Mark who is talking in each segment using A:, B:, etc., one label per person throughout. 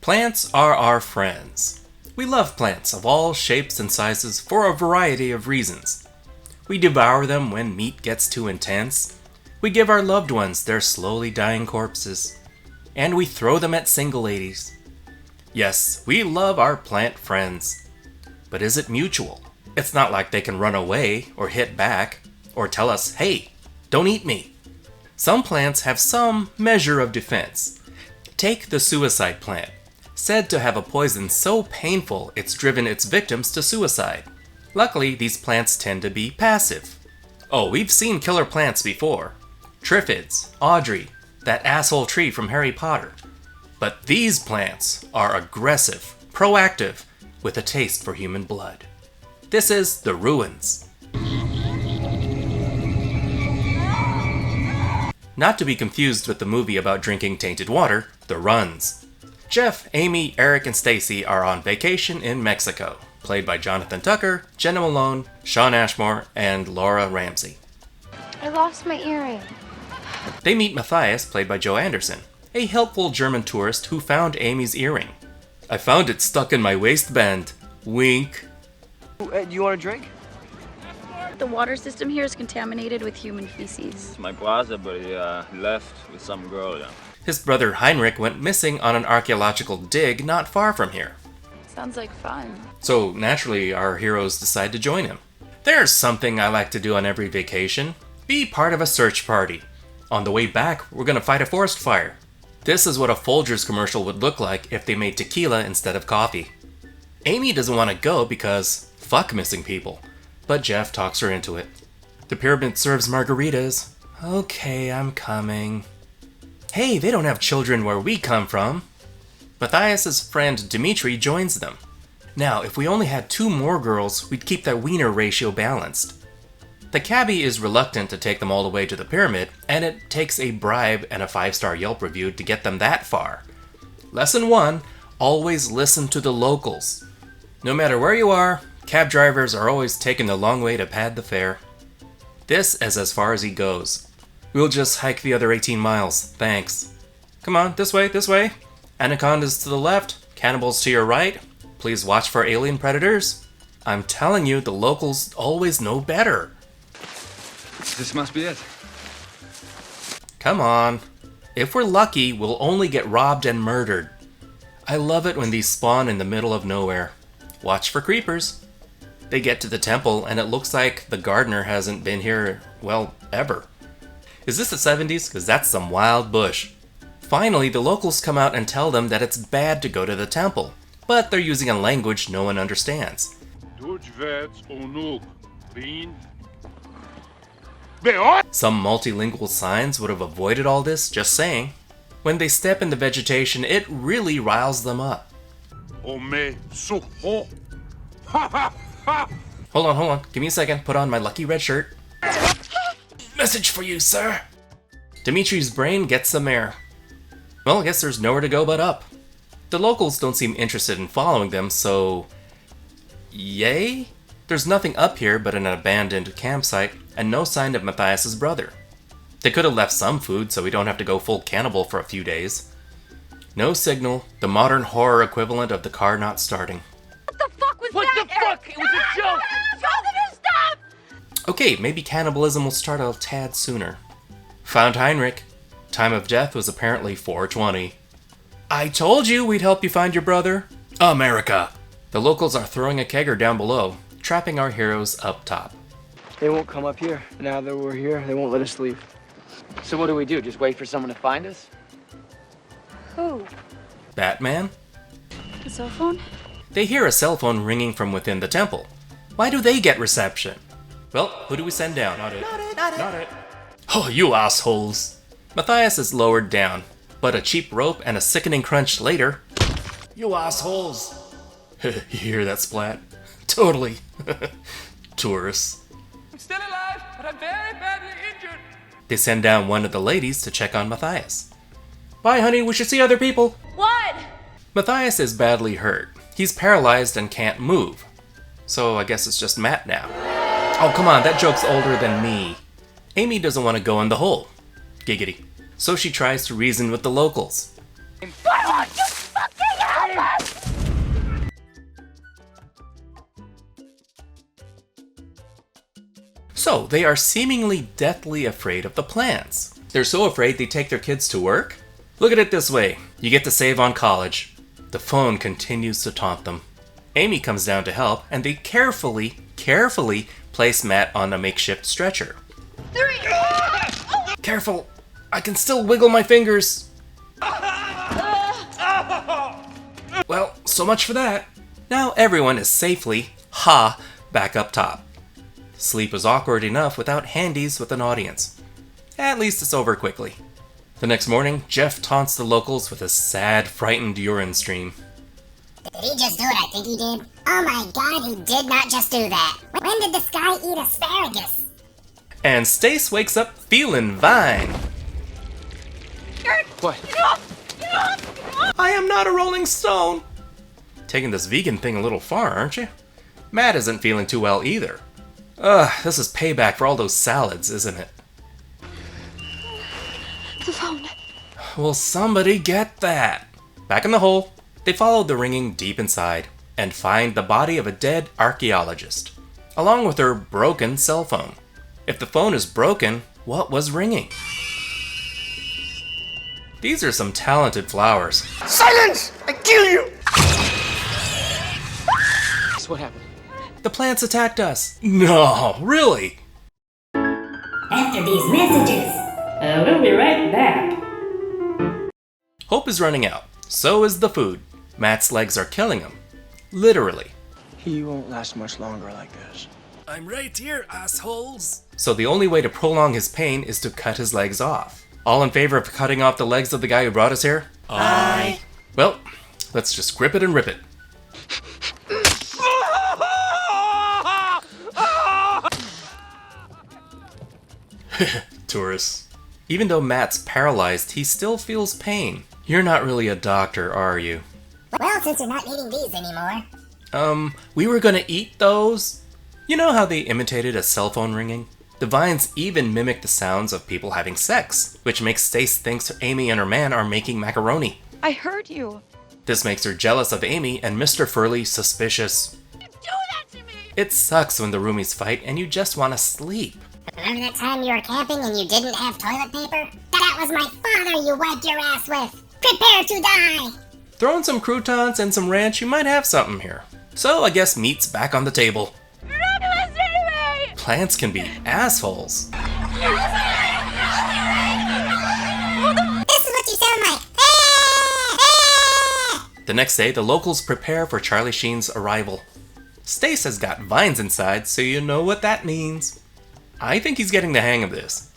A: Plants are our friends. We love plants of all shapes and sizes for a variety of reasons. We devour them when meat gets too intense. We give our loved ones their slowly dying corpses. And we throw them at single ladies. Yes, we love our plant friends. But is it mutual? It's not like they can run away or hit back or tell us, hey, don't eat me. Some plants have some measure of defense. Take the suicide plant, said to have a poison so painful it's driven its victims to suicide. Luckily, these plants tend to be passive. Oh, we've seen killer plants before. Triffids, Audrey, that asshole tree from Harry Potter. But these plants are aggressive, proactive, with a taste for human blood. This is The Ruins. Not to be confused with the movie about drinking tainted water, The Runs. Jeff, Amy, Eric, and Stacy are on vacation in Mexico, played by Jonathan Tucker, Jenna Malone, Shawn Ashmore, and Laura Ramsey.
B: I lost my earring.
A: They meet Matthias, played by Joe Anderson, a helpful German tourist who found Amy's earring. I found it stuck in my waistband. Wink.
C: Do you want a drink?
D: The water system here is contaminated with human feces.
E: My brother, but he left with some girl. Yeah.
A: His brother Heinrich went missing on an archaeological dig not far from here.
D: Sounds like fun.
A: So naturally, our heroes decide to join him. There's something I like to do on every vacation. Be part of a search party. On the way back, we're gonna fight a forest fire. This is what a Folgers commercial would look like if they made tequila instead of coffee. Amy doesn't want to go because fuck missing people, but Jeff talks her into it. The pyramid serves margaritas. Okay, I'm coming. Hey, they don't have children where we come from. Matthias's friend Dimitri joins them. Now, if we only had 2 more girls, we'd keep that wiener ratio balanced. The cabbie is reluctant to take them all the way to the pyramid, and it takes a bribe and a 5-star Yelp review to get them that far. Lesson 1, always listen to the locals. No matter where you are, cab drivers are always taking the long way to pad the fare. This is as far as he goes. We'll just hike the other 18 miles, thanks. Come on, this way. Anacondas to the left, cannibals to your right. Please watch for alien predators. I'm telling you, the locals always know better.
F: This must be it.
A: Come on. If we're lucky, we'll only get robbed and murdered. I love it when these spawn in the middle of nowhere. Watch for creepers. They get to the temple and it looks like the gardener hasn't been here, well, ever. Is this the 70s? Because that's some wild bush. Finally, the locals come out and tell them that it's bad to go to the temple, but they're using a language no one understands. Some multilingual signs would have avoided all this, just saying. When they step in the vegetation, it really riles them up. Hold on. Give me a second. Put on my lucky red shirt. Message for you, sir. Dimitri's brain gets some air. Well, I guess there's nowhere to go but up. The locals don't seem interested in following them, so... Yay? There's nothing up here but an abandoned campsite, and no sign of Matthias's brother. They could have left some food so we don't have to go full cannibal for a few days. No signal, the modern horror equivalent of the car not starting.
B: What the fuck was that?
C: What the fuck? It was a joke!
B: Stop!
A: Okay, maybe cannibalism will start a tad sooner. Found Heinrich. Time of death was apparently 4:20. I told you we'd help you find your brother. America! The locals are throwing a kegger down below, trapping our heroes up top.
C: They won't come up here. Now that we're here, they won't let us leave.
G: So what do we do? Just wait for someone to find us?
B: Who?
A: Batman?
D: A cell phone?
A: They hear a cell phone ringing from within the temple. Why do they get reception? Well, who do we send down? Not it. Oh, you assholes. Matthias is lowered down, but a cheap rope and a sickening crunch later. You assholes. You hear that splat? Totally. Tourists.
H: I'm still alive, but I'm very badly injured.
A: They send down one of the ladies to check on Matthias. Bye, honey, we should see other people.
D: What?
A: Matthias is badly hurt. He's paralyzed and can't move. So I guess it's just Matt now. Oh, come on, that joke's older than me. Amy doesn't want to go in the hole. Giggity. So she tries to reason with the locals.
B: I want you fucking out!
A: So they are seemingly deathly afraid of the plants. They're so afraid they take their kids to work? Look at it this way, you get to save on college. The phone continues to taunt them. Amy comes down to help, and they carefully place Matt on a makeshift stretcher.
B: 3.
A: Careful, I can still wiggle my fingers. Well, so much for that. Now everyone is safely, back up top. Sleep was awkward enough without handies with an audience. At least it's over quickly. The next morning, Jeff taunts the locals with a sad, frightened urine stream.
I: Did he just do what I think he did? Oh my god, he did not just do that. When did this guy eat asparagus?
A: And Stace wakes up feeling fine.
C: What?
A: I am not a rolling stone. Taking this vegan thing a little far, aren't you? Matt isn't feeling too well either. This is payback for all those salads, isn't it?
B: The phone.
A: Will somebody get that? Back in the hole, they follow the ringing deep inside and find the body of a dead archaeologist, along with her broken cell phone. If the phone is broken, what was ringing? These are some talented flowers.
C: Silence! I kill you! So what happened?
A: The plants attacked us. No, really?
I: After these messages.
J: We'll be right back.
A: Hope is running out. So is the food. Matt's legs are killing him. Literally.
C: He won't last much longer like this.
A: I'm right here, assholes. So the only way to prolong his pain is to cut his legs off. All in favor of cutting off the legs of the guy who brought us here? Aye. Well, let's just grip it and rip it. Tourists. Even though Matt's paralyzed, he still feels pain. You're not really a doctor, are you?
I: Well, since you're not eating these anymore.
A: We were gonna eat those? You know how they imitated a cell phone ringing? The vines even mimic the sounds of people having sex, which makes Stace think Amy and her man are making macaroni.
B: I heard you.
A: This makes her jealous of Amy and Mr. Furley suspicious.
B: You do that to me!
A: It sucks when the roomies fight and you just want to sleep.
I: Remember that time you were camping and you didn't have toilet paper? That was my father you wiped your ass with! Prepare to die!
A: Throw in some croutons and some ranch, you might have something here. So I guess meat's back on the table.
B: You're not listening to me!
A: Plants can be assholes.
I: This is what you sound like!
A: The next day, the locals prepare for Charlie Sheen's arrival. Stace has got vines inside, so you know what that means. I think he's getting the hang of this.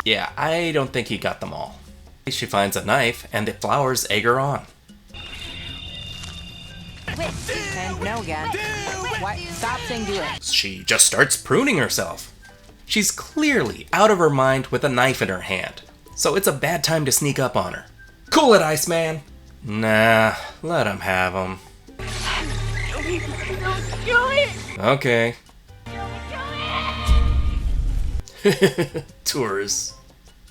A: Yeah, I don't think he got them all. She finds a knife, and the flowers egg her on.
J: No again. What? Stop saying do it.
A: She just starts pruning herself. She's clearly out of her mind with a knife in her hand, so it's a bad time to sneak up on her. Cool it, Iceman! Nah, let him have him. Okay. Tourists.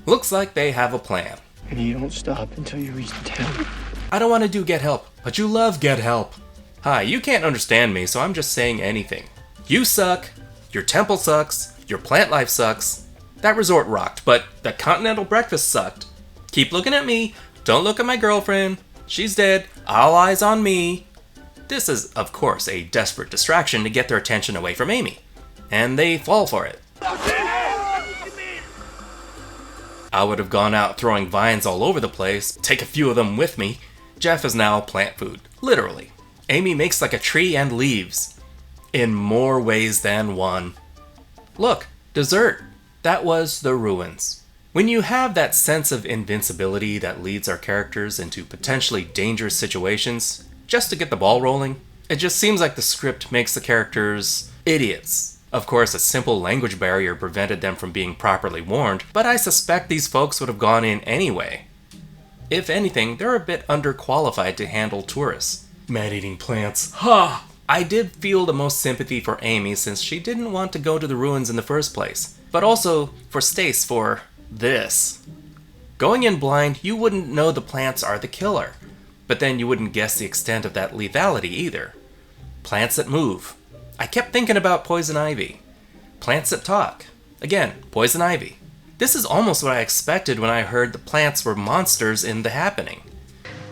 A: Looks like they have a plan.
C: And you don't stop until you reach the town.
A: I don't want to do Get Help, but you love Get Help. Hi, you can't understand me, so I'm just saying anything. You suck, your temple sucks, your plant life sucks. That resort rocked, but the continental breakfast sucked. Keep looking at me, don't look at my girlfriend. She's dead, all eyes on me. This is, of course, a desperate distraction to get their attention away from Amy. And they fall for it. I would have gone out throwing vines all over the place, take a few of them with me. Jeff is now plant food, literally. Amy makes like a tree and leaves. In more ways than one. Look, dessert. That was the ruins. When you have that sense of invincibility that leads our characters into potentially dangerous situations, just to get the ball rolling, it just seems like the script makes the characters idiots. Of course, a simple language barrier prevented them from being properly warned, but I suspect these folks would have gone in anyway. If anything, they're a bit underqualified to handle tourists. Man-eating plants. Ha! I did feel the most sympathy for Amy since she didn't want to go to the ruins in the first place, but also for Stace for this. Going in blind, you wouldn't know the plants are the killer, but then you wouldn't guess the extent of that lethality either. Plants that move. I kept thinking about poison ivy. Plants that talk. Again, poison ivy. This is almost what I expected when I heard the plants were monsters in The Happening.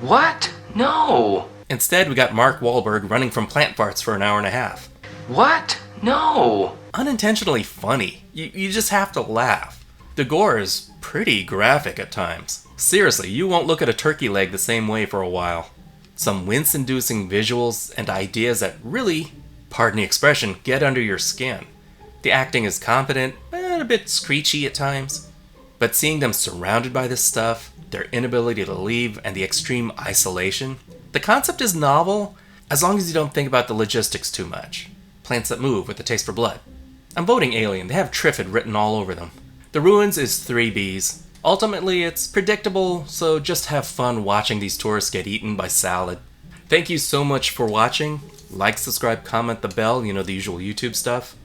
G: What? No.
A: Instead, we got Mark Wahlberg running from plant farts for an hour and a half.
G: What? No.
A: Unintentionally funny. You just have to laugh. The gore is pretty graphic at times. Seriously, you won't look at a turkey leg the same way for a while. Some wince-inducing visuals and ideas that really, pardon the expression, get under your skin. The acting is competent, but a bit screechy at times. But seeing them surrounded by this stuff, their inability to leave, and the extreme isolation, the concept is novel, as long as you don't think about the logistics too much. Plants that move with a taste for blood. I'm voting Alien. They have Triffid written all over them. The Ruins is 3 Bs. Ultimately, it's predictable, so just have fun watching these tourists get eaten by salad. Thank you so much for watching. Like, subscribe, comment, the bell, the usual YouTube stuff.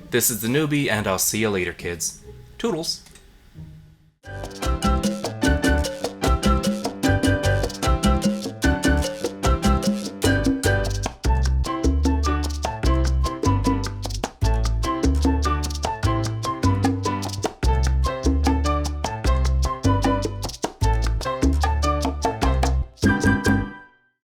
A: This is theNewBee, and I'll see you later, kids. Toodles.